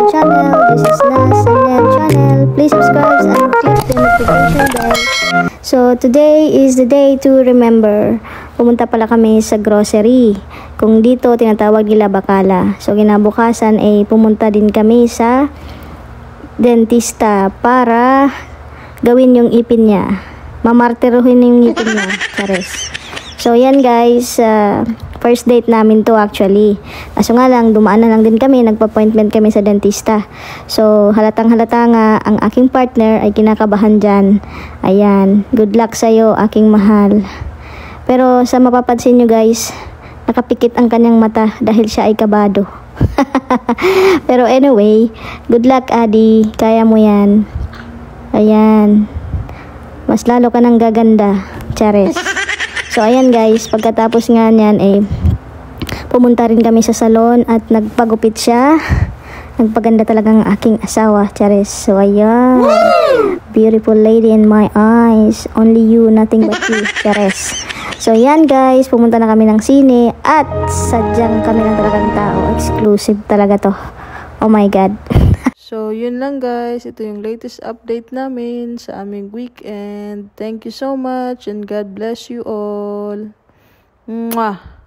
channel. This is Nas and channel. Please subscribe and click the notification bell. So, today is the day to remember. Pumunta pala kami sa grocery. Kung dito, tinatawag nila Bacala. So, kinabukasan ay pumunta din kami sa dentista para gawin yung ipin niya. Mamartiruhin yung ipin niya. Chares. So, yan guys. First date namin to actually. Kaso nga lang, dumaan na lang din kami. Nagpa-appointment kami sa dentista. So, halatang-halata nga, ang aking partner ay kinakabahan dyan. Ayan. Good luck sa'yo, aking mahal. Pero sa mapapansin nyo guys, nakapikit ang kanyang mata dahil siya ay kabado. Pero anyway, good luck Adi. Kaya mo yan. Ayan. Mas lalo ka nang gaganda. Chares. So, ayan guys, pagkatapos nga niyan, pumunta rin kami sa salon at nagpagupit siya. Nagpaganda talaga ang aking asawa, Charis. So, ayan. Beautiful lady in my eyes. Only you, nothing but you, Charis. So, ayan guys, pumunta na kami ng sine at sadyang kami ng talagang tao. Exclusive talaga to. Oh my God. So, yun lang guys. Ito yung latest update namin sa aming weekend. Thank you so much and God bless you all. Mwah!